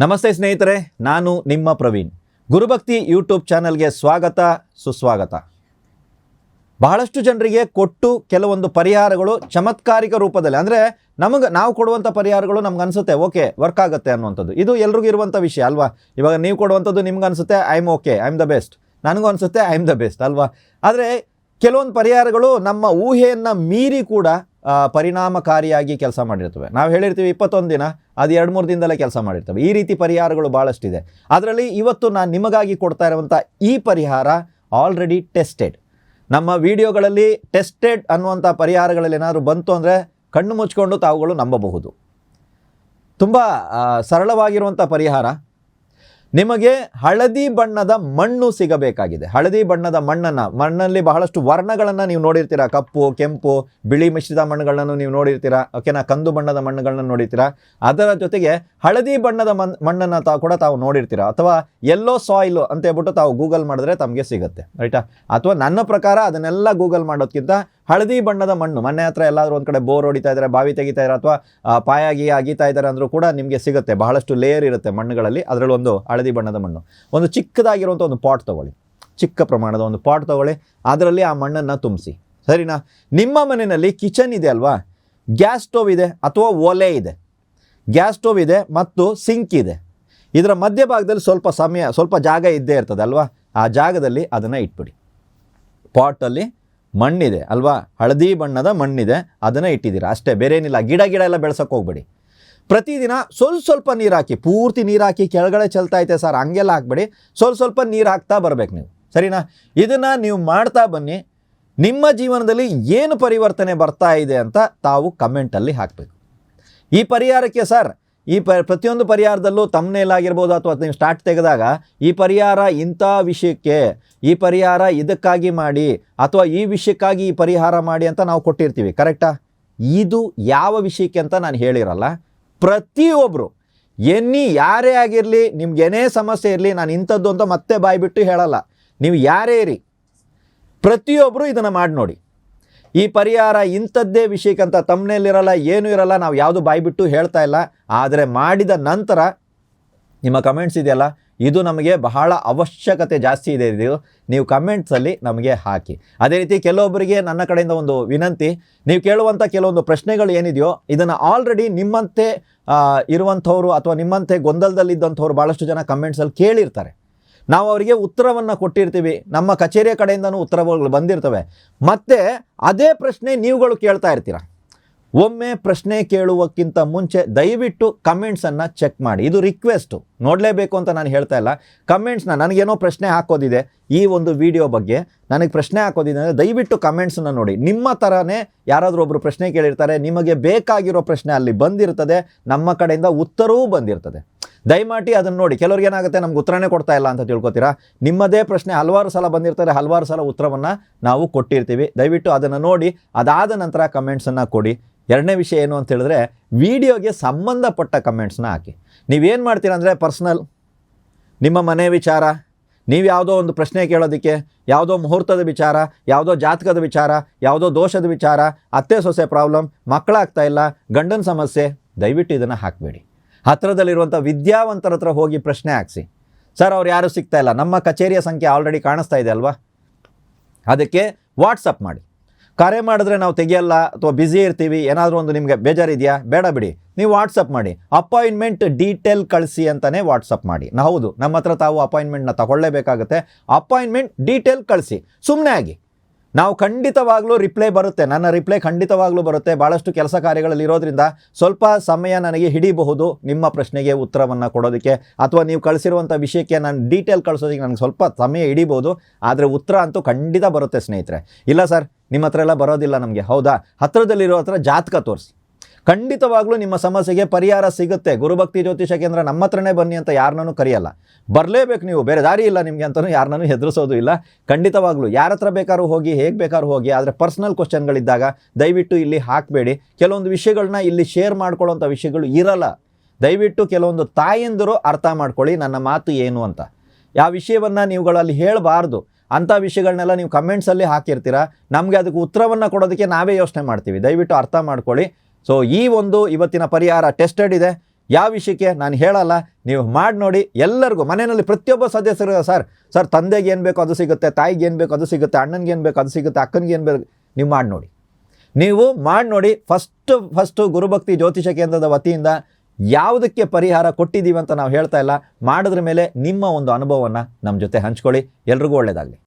ನಮಸ್ತೆ ಸ್ನೇಹಿತರೆ, ನಾನು ನಿಮ್ಮ ಪ್ರವೀಣ್. ಗುರುಭಕ್ತಿ ಯೂಟ್ಯೂಬ್ ಚಾನಲ್ಗೆ ಸ್ವಾಗತ, ಸುಸ್ವಾಗತ. ಬಹಳಷ್ಟು ಜನರಿಗೆ ಕೊಟ್ಟು ಕೆಲವೊಂದು ಪರಿಹಾರಗಳು ಚಮತ್ಕಾರಿಕ ರೂಪದಲ್ಲಿ, ಅಂದರೆ ನಾವು ಕೊಡುವಂಥ ಪರಿಹಾರಗಳು ನಮ್ಗೆ ಅನಿಸುತ್ತೆ ಓಕೆ ವರ್ಕ್ ಆಗುತ್ತೆ ಅನ್ನುವಂಥದ್ದು. ಇದು ಎಲ್ರಿಗೂ ಇರುವಂಥ ವಿಷಯ ಅಲ್ವಾ. ಇವಾಗ ನೀವು ಕೊಡುವಂಥದ್ದು ನಿಮ್ಗೆ ಅನಿಸುತ್ತೆ ಐ ಆಮ್ ದ ಬೆಸ್ಟ್, ನನಗೂ ಅನಿಸುತ್ತೆ ಐ ಆಮ್ ದ ಬೆಸ್ಟ್ ಅಲ್ವಾ. ಆದರೆ ಕೆಲವೊಂದು ಪರಿಹಾರಗಳು ನಮ್ಮ ಊಹೆಯನ್ನು ಮೀರಿ ಕೂಡ ಪರಿಣಾಮಕಾರಿಯಾಗಿ ಕೆಲಸ ಮಾಡಿರ್ತವೆ. ನಾವು ಹೇಳಿರ್ತೀವಿ 21 ದಿನ, ಅದು 2-3 ದಿನದಲ್ಲೇ ಕೆಲಸ ಮಾಡಿರ್ತವೆ. ಈ ರೀತಿ ಪರಿಹಾರಗಳು ಭಾಳಷ್ಟಿದೆ. ಅದರಲ್ಲಿ ಇವತ್ತು ನಾನು ನಿಮಗಾಗಿ ಕೊಡ್ತಾ ಇರುವಂಥ ಈ ಪರಿಹಾರ ಆಲ್ರೆಡಿ ಟೆಸ್ಟೆಡ್. ನಮ್ಮ ವಿಡಿಯೋಗಳಲ್ಲಿ ಟೆಸ್ಟೆಡ್ ಅನ್ನುವಂಥ ಪರಿಹಾರಗಳಲ್ಲಿ ಏನಾದರೂ ಬಂತು ಅಂದರೆ ಕಣ್ಣು ಮುಚ್ಕೊಂಡು ತಾವುಗಳು ನಂಬಬಹುದು. ತುಂಬ ಸರಳವಾಗಿರುವಂಥ ಪರಿಹಾರ. ನಿಮಗೆ ಹಳದಿ ಬಣ್ಣದ ಮಣ್ಣು ಸಿಗಬೇಕಾಗಿದೆ. ಹಳದಿ ಬಣ್ಣದ ಮಣ್ಣಲ್ಲಿ ಬಹಳಷ್ಟು ವರ್ಣಗಳನ್ನು ನೀವು ನೋಡಿರ್ತೀರ. ಕಪ್ಪು, ಕೆಂಪು, ಬಿಳಿ ಮಿಶ್ರಿತ ಮಣ್ಣುಗಳನ್ನು ನೀವು ನೋಡಿರ್ತೀರ. ಓಕೆನಾ, ಕಂದು ಬಣ್ಣದ ಮಣ್ಣುಗಳನ್ನ ನೋಡಿರ್ತೀರ. ಅದರ ಜೊತೆಗೆ ಹಳದಿ ಬಣ್ಣದ ಮಣ್ಣನ್ನು ತಾವು ನೋಡಿರ್ತೀರ. ಅಥವಾ ಯೆಲ್ಲೋ ಸಾಯಿಲು ಅಂತ ಹೇಳ್ಬಿಟ್ಟು ತಾವು ಗೂಗಲ್ ಮಾಡಿದ್ರೆ ತಮಗೆ ಸಿಗುತ್ತೆ, ರೈಟಾ. ಅಥವಾ ನನ್ನ ಪ್ರಕಾರ ಅದನ್ನೆಲ್ಲ ಗೂಗಲ್ ಮಾಡೋದಕ್ಕಿಂತ ಹಳದಿ ಬಣ್ಣದ ಮಣ್ಣು, ಮನೆ ಹತ್ರ ಎಲ್ಲಾದರೂ ಒಂದು ಕಡೆ ಬೋರ್ ಹೊಡಿತಾ ಇದ್ದಾರೆ, ಬಾವಿ ತೆಗಿತಾ ಇದ್ದಾರೆ, ಅಥವಾ ಪಾಯಾಗಿ ಅಗೀತಾ ಇದ್ದಾರೆ ಅಂದರೂ ಕೂಡ ನಿಮಗೆ ಸಿಗುತ್ತೆ. ಬಹಳಷ್ಟು ಲೇಯರ್ ಇರುತ್ತೆ ಮಣ್ಣುಗಳಲ್ಲಿ. ಅದರಲ್ಲಿ ಒಂದು ಹಳದಿ ಬಣ್ಣದ ಮಣ್ಣು. ಒಂದು ಚಿಕ್ಕದಾಗಿರುವಂಥ ಒಂದು ಪಾಟ್ ತೊಗೊಳ್ಳಿ, ಚಿಕ್ಕ ಪ್ರಮಾಣದ ಒಂದು ಪಾಟ್ ತೊಗೊಳ್ಳಿ. ಅದರಲ್ಲಿ ಆ ಮಣ್ಣನ್ನು ತುಂಬಿಸಿ, ಸರಿನಾ. ನಿಮ್ಮ ಮನೆಯಲ್ಲಿ ಕಿಚನ್ ಇದೆ ಅಲ್ವಾ, ಗ್ಯಾಸ್ ಸ್ಟೋವ್ ಇದೆ ಅಥವಾ ಒಲೆ ಇದೆ. ಗ್ಯಾಸ್ ಸ್ಟೋವ್ ಇದೆ ಮತ್ತು ಸಿಂಕ್ ಇದೆ. ಇದರ ಮಧ್ಯಭಾಗದಲ್ಲಿ ಸ್ವಲ್ಪ ಜಾಗ ಇದ್ದೇ ಇರ್ತದೆ ಅಲ್ವಾ. ಆ ಜಾಗದಲ್ಲಿ ಅದನ್ನು ಇಟ್ಬಿಡಿ. ಪಾಟಲ್ಲಿ ಮಣ್ಣಿದೆ ಅಲ್ವಾ, ಹಳದಿ ಬಣ್ಣದ ಮಣ್ಣಿದೆ, ಅದನ್ನು ಇಟ್ಟಿದ್ದೀರಾ ಅಷ್ಟೇ, ಬೇರೆ ಏನಿಲ್ಲ. ಗಿಡ ಎಲ್ಲ ಬೆಳೆಸೋಕೆ ಹೋಗ್ಬೇಡಿ. ಪ್ರತಿದಿನ ಸ್ವಲ್ಪ ನೀರು ಹಾಕಿ. ಪೂರ್ತಿ ನೀರು ಹಾಕಿ ಕೆಳಗಡೆ ಚೆಲ್ತಾ ಐತೆ ಸರ್ ಹಂಗೆಲ್ಲ ಹಾಕ್ಬೇಡಿ. ಸ್ವಲ್ಪ ನೀರು ಹಾಕ್ತಾ ಬರಬೇಕು ನೀವು, ಸರಿನಾ. ಇದನ್ನು ನೀವು ಮಾಡ್ತಾ ಬನ್ನಿ. ನಿಮ್ಮ ಜೀವನದಲ್ಲಿ ಏನು ಪರಿವರ್ತನೆ ಬರ್ತಾ ಇದೆ ಅಂತ ತಾವು ಕಮೆಂಟಲ್ಲಿ ಹಾಕಬೇಕು. ಈ ಪರಿಹಾರಕ್ಕೆ ಸರ್, ಪ್ರತಿಯೊಂದು ಪರಿಹಾರದಲ್ಲೂ ತಮ್ನೇಲ್ ಆಗಿರ್ಬೋದು, ಅಥವಾ ನೀವು ಸ್ಟಾರ್ಟ್ ತೆಗೆದಾಗ ಈ ಪರಿಹಾರ ಇಂಥ ವಿಷಯಕ್ಕೆ, ಈ ಪರಿಹಾರ ಇದಕ್ಕಾಗಿ ಮಾಡಿ, ಅಥವಾ ಈ ವಿಷಯಕ್ಕಾಗಿ ಈ ಪರಿಹಾರ ಮಾಡಿ ಅಂತ ನಾವು ಕೊಟ್ಟಿರ್ತೀವಿ, ಕರೆಕ್ಟಾ. ಇದು ಯಾವ ವಿಷಯಕ್ಕೆ ಅಂತ ನಾನು ಹೇಳಿರಲ್ಲ. ಪ್ರತಿಯೊಬ್ಬರು ಯಾರೇ ಆಗಿರಲಿ, ನಿಮ್ಗೆ ಏನೇ ಸಮಸ್ಯೆ ಇರಲಿ, ನಾನು ಇಂಥದ್ದು ಅಂತ ಮತ್ತೆ ಬಾಯ್ಬಿಟ್ಟು ಹೇಳಲ್ಲ. ನೀವು ಯಾರೇ ಇರಿ, ಪ್ರತಿಯೊಬ್ಬರು ಇದನ್ನು ಮಾಡಿ ನೋಡಿ. ಈ ಪರಿಹಾರ ಇಂಥದ್ದೇ ವಿಷಯಕ್ಕಂತ ತಮ್ಮನೇಲಿರಲ್ಲ, ಏನೂ ಇರಲ್ಲ. ನಾವು ಯಾವುದು ಬಾಯ್ಬಿಟ್ಟು ಹೇಳ್ತಾ ಇಲ್ಲ. ಆದರೆ ಮಾಡಿದ ನಂತರ ನಿಮ್ಮ ಕಮೆಂಟ್ಸ್ ಇದೆಯಲ್ಲ, ಇದು ನಮಗೆ ಬಹಳ ಅವಶ್ಯಕತೆ ಜಾಸ್ತಿ ಇದೆ. ಇದು ನೀವು ಕಮೆಂಟ್ಸಲ್ಲಿ ನಮಗೆ ಹಾಕಿ. ಅದೇ ರೀತಿ ಕೆಲವೊಬ್ಬರಿಗೆ ನನ್ನ ಕಡೆಯಿಂದ ಒಂದು ವಿನಂತಿ, ನೀವು ಕೇಳುವಂಥ ಕೆಲವೊಂದು ಪ್ರಶ್ನೆಗಳು ಏನಿದೆಯೋ ಇದನ್ನು ಆಲ್ರೆಡಿ ನಿಮ್ಮಂತೆ ಇರುವಂಥವ್ರು ಅಥವಾ ನಿಮ್ಮಂತೆ ಗೊಂದಲದಲ್ಲಿದ್ದಂಥವ್ರು ಭಾಳಷ್ಟು ಜನ ಕಮೆಂಟ್ಸಲ್ಲಿ ಕೇಳಿರ್ತಾರೆ. ನಾವು ಅವರಿಗೆ ಉತ್ತರವನ್ನು ಕೊಟ್ಟಿರ್ತೀವಿ. ನಮ್ಮ ಕಚೇರಿಯ ಕಡೆಯಿಂದನೂ ಉತ್ತರಗಳು ಬಂದಿರ್ತವೆ. ಮತ್ತು ಅದೇ ಪ್ರಶ್ನೆ ನೀವುಗಳು ಕೇಳ್ತಾ ಇರ್ತೀರ. ಒಮ್ಮೆ ಪ್ರಶ್ನೆ ಕೇಳುವಕ್ಕಿಂತ ಮುಂಚೆ ದಯವಿಟ್ಟು ಕಮೆಂಟ್ಸನ್ನು ಚೆಕ್ ಮಾಡಿ. ಇದು ರಿಕ್ವೆಸ್ಟು, ನೋಡಲೇಬೇಕು ಅಂತ ನಾನು ಹೇಳ್ತಾ ಇಲ್ಲ. ಕಮೆಂಟ್ಸ್ನ, ನನಗೇನೋ ಪ್ರಶ್ನೆ ಹಾಕೋದಿದೆ ಈ ಒಂದು ವಿಡಿಯೋ ಬಗ್ಗೆ, ನನಗೆ ಪ್ರಶ್ನೆ ಹಾಕೋದಿದೆ ಅಂದರೆ ದಯವಿಟ್ಟು ಕಮೆಂಟ್ಸನ್ನು ನೋಡಿ. ನಿಮ್ಮ ಥರನೇ ಯಾರಾದರೂ ಒಬ್ಬರು ಪ್ರಶ್ನೆ ಕೇಳಿರ್ತಾರೆ, ನಿಮಗೆ ಬೇಕಾಗಿರೋ ಪ್ರಶ್ನೆ ಅಲ್ಲಿ ಬಂದಿರ್ತದೆ, ನಮ್ಮ ಕಡೆಯಿಂದ ಉತ್ತರವೂ ಬಂದಿರ್ತದೆ. ದಯಮಾಡಿ ಅದನ್ನು ನೋಡಿ. ಕೆಲವ್ರಿಗೆ ಏನಾಗುತ್ತೆ, ನಮ್ಗೆ ಉತ್ತರನೇ ಕೊಡ್ತಾ ಇಲ್ಲ ಅಂತ ತಿಳ್ಕೊತೀರಾ. ನಿಮ್ಮದೇ ಪ್ರಶ್ನೆ ಹಲವಾರು ಸಲ ಬಂದಿರ್ತಾರೆ, ಹಲವಾರು ಸಲ ಉತ್ತರವನ್ನು ನಾವು ಕೊಟ್ಟಿರ್ತೀವಿ. ದಯವಿಟ್ಟು ಅದನ್ನು ನೋಡಿ, ಅದಾದ ನಂತರ ಕಮೆಂಟ್ಸನ್ನು ಕೊಡಿ. ಎರಡನೇ ವಿಷಯ ಏನು ಅಂತ ಹೇಳಿದ್ರೆ, ವಿಡಿಯೋಗೆ ಸಂಬಂಧಪಟ್ಟ ಕಮೆಂಟ್ಸ್ನ ಹಾಕಿ. ನೀವೇನು ಮಾಡ್ತೀರ ಅಂದರೆ, ಪರ್ಸ್ನಲ್ ನಿಮ್ಮ ಮನೆ ವಿಚಾರ, ನೀವು ಯಾವುದೋ ಒಂದು ಪ್ರಶ್ನೆ ಕೇಳೋದಕ್ಕೆ, ಯಾವುದೋ ಮುಹೂರ್ತದ ವಿಚಾರ, ಯಾವುದೋ ಜಾತಕದ ವಿಚಾರ, ಯಾವುದೋ ದೋಷದ ವಿಚಾರ, ಅತ್ತೆ ಸೊಸೆ ಪ್ರಾಬ್ಲಮ್, ಮಕ್ಕಳಾಗ್ತಾ ಇಲ್ಲ, ಗಂಡನ ಸಮಸ್ಯೆ, ದಯವಿಟ್ಟು ಇದನ್ನು ಹಾಕಬೇಡಿ. ಹತ್ತಿರದಲ್ಲಿರುವಂಥ ವಿದ್ಯಾವಂತರ ಹತ್ರ ಹೋಗಿ ಪ್ರಶ್ನೆ ಹಾಕಿಸಿ. ಸರ್ ಅವ್ರು ಯಾರೂ ಸಿಗ್ತಾ ಇಲ್ಲ, ನಮ್ಮ ಕಚೇರಿಯ ಸಂಖ್ಯೆ ಆಲ್ರೆಡಿ ಕಾಣಿಸ್ತಾ ಇದೆ ಅಲ್ವಾ, ಅದಕ್ಕೆ ವಾಟ್ಸಪ್ ಮಾಡಿ. ಕರೆ ಮಾಡಿದ್ರೆ ನಾವು ತೆಗಿಯಲ್ಲ ಅಥವಾ ಬ್ಯುಸಿ ಇರ್ತೀವಿ, ಏನಾದರೂ ಒಂದು ನಿಮಗೆ ಬೇಜಾರಿದೆಯಾ, ಬೇಡ ಬಿಡಿ, ನೀವು ವಾಟ್ಸಪ್ ಮಾಡಿ. ಅಪಾಯಿಂಟ್ಮೆಂಟ್ ಡೀಟೇಲ್ ಕಳಿಸಿ ಅಂತಲೇ ವಾಟ್ಸಪ್ ಮಾಡಿ. ಹೌದು, ನಮ್ಮ ಹತ್ರ ತಾವು ಅಪಾಯಿಂಟ್ಮೆಂಟ್ನ ತಗೊಳ್ಳೇಬೇಕಾಗುತ್ತೆ. ಅಪಾಯಿಂಟ್ಮೆಂಟ್ ಡೀಟೇಲ್ ಕಳಿಸಿ, ಸುಮ್ಮನೆ ಆಗಿ. ನಾವು ಖಂಡಿತವಾಗ್ಲೂ ರಿಪ್ಲೈ ಬರುತ್ತೆ, ನನ್ನ ರಿಪ್ಲೈ ಖಂಡಿತವಾಗ್ಲೂ ಬರುತ್ತೆ. ಭಾಳಷ್ಟು ಕೆಲಸ ಕಾರ್ಯಗಳಲ್ಲಿ ಇರೋದ್ರಿಂದ ಸ್ವಲ್ಪ ಸಮಯ ನನಗೆ ಹಿಡಿಬಹುದು ನಿಮ್ಮ ಪ್ರಶ್ನೆಗೆ ಉತ್ತರವನ್ನು ಕೊಡೋದಕ್ಕೆ, ಅಥವಾ ನೀವು ಕಳಿಸಿರುವಂಥ ವಿಷಯಕ್ಕೆ ನಾನು ಡೀಟೇಲ್ ಕಳಿಸೋದಕ್ಕೆ ನನಗೆ ಸ್ವಲ್ಪ ಸಮಯ ಹಿಡಿಬೋದು. ಆದರೆ ಉತ್ತರ ಅಂತೂ ಖಂಡಿತ ಬರುತ್ತೆ ಸ್ನೇಹಿತರೆ. ಇಲ್ಲ ಸರ್ ನಿಮ್ಮ ಹತ್ರ ಎಲ್ಲ ಬರೋದಿಲ್ಲ ನಮಗೆ, ಹೌದಾ, ಹತ್ತಿರದಲ್ಲಿರೋ ಹತ್ರ ಜಾತಕ ತೋರಿಸಿ. ಖಂಡಿತವಾಗ್ಲೂ ನಿಮ್ಮ ಸಮಸ್ಯೆಗೆ ಪರಿಹಾರ ಸಿಗುತ್ತೆ. ಗುರುಭಕ್ತಿ ಜ್ಯೋತಿಷ ಕೇಂದ್ರ ನಮ್ಮ ಹತ್ರನೇ ಬನ್ನಿ ಅಂತ ಯಾರನ್ನೂ ಕರೆಯಲ್ಲ, ಬರಲೇಬೇಕು ನೀವು, ಬೇರೆ ದಾರಿ ಇಲ್ಲ ನಿಮಗೆ ಅಂತಲೂ ಯಾರನ್ನೂ ಹೆದರಿಸೋದು ಇಲ್ಲ. ಖಂಡಿತವಾಗ್ಲೂ ಯಾರ ಹತ್ರ ಬೇಕಾದ್ರೂ ಹೋಗಿ, ಹೇಗೆ ಬೇಕಾದ್ರೂ ಹೋಗಿ. ಆದರೆ ಪರ್ಸ್ನಲ್ ಕ್ವಶನ್ಗಳಿದ್ದಾಗ ದಯವಿಟ್ಟು ಇಲ್ಲಿ ಹಾಕಬೇಡಿ. ಕೆಲವೊಂದು ವಿಷಯಗಳನ್ನ ಇಲ್ಲಿ ಶೇರ್ ಮಾಡ್ಕೊಳ್ಳೋಂಥ ವಿಷಯಗಳು ಇರಲ್ಲ. ದಯವಿಟ್ಟು ಕೆಲವೊಂದು ತಾಯಂದಿರು ಅರ್ಥ ಮಾಡ್ಕೊಳ್ಳಿ ನನ್ನ ಮಾತು ಏನು ಅಂತ. ಯಾವ ವಿಷಯವನ್ನು ನೀವುಗಳಲ್ಲಿ ಹೇಳಬಾರ್ದು ಅಂಥ ವಿಷಯಗಳನ್ನೆಲ್ಲ ನೀವು ಕಮೆಂಟ್ಸಲ್ಲಿ ಹಾಕಿರ್ತೀರ. ನಮಗೆ ಅದಕ್ಕೆ ಉತ್ತರವನ್ನು ಕೊಡೋದಕ್ಕೆ ನಾವೇ ಯೋಚನೆ ಮಾಡ್ತೀವಿ. ದಯವಿಟ್ಟು ಅರ್ಥ ಮಾಡ್ಕೊಳ್ಳಿ. ಸೊ ಈ ಒಂದು ಇವತ್ತಿನ ಪರಿಹಾರ ಟೆಸ್ಟೆಡ್ ಇದೆ. ಯಾವ ವಿಷಯಕ್ಕೆ ನಾನು ಹೇಳಲ್ಲ, ನೀವು ಮಾಡಿ ನೋಡಿ. ಎಲ್ಲರಿಗೂ ಮನೆಯಲ್ಲಿ ಪ್ರತಿಯೊಬ್ಬ ಸದಸ್ಯರು ಸರ್ ತಂದೆಗೆ ಏನು ಬೇಕೋ ಅದು ಸಿಗುತ್ತೆ, ತಾಯಿಗೆ ಏನು ಬೇಕೋ ಅದು ಸಿಗುತ್ತೆ, ಅಣ್ಣನಿಗೆ ಏನು ಬೇಕೋ ಅದು ಸಿಗುತ್ತೆ, ಅಕ್ಕನಿಗೆ ಏನು ಬೇಕು ನೀವು ಮಾಡಿ ನೋಡಿ. ಫಸ್ಟು ಗುರುಭಕ್ತಿ ಜ್ಯೋತಿಷ ಕೇಂದ್ರದ ವತಿಯಿಂದ ಯಾವುದಕ್ಕೆ ಪರಿಹಾರ ಕೊಟ್ಟಿದ್ದೀವಿ ಅಂತ ನಾವು ಹೇಳ್ತಾ ಇಲ್ಲ, ಮಾಡೋದ್ರ ಮೇಲೆ ನಿಮ್ಮ ಒಂದು ಅನುಭವವನ್ನು ನಮ್ಮ ಜೊತೆ ಹಂಚ್ಕೊಳ್ಳಿ. ಎಲ್ರಿಗೂ ಒಳ್ಳೆಯದಾಗಲಿ.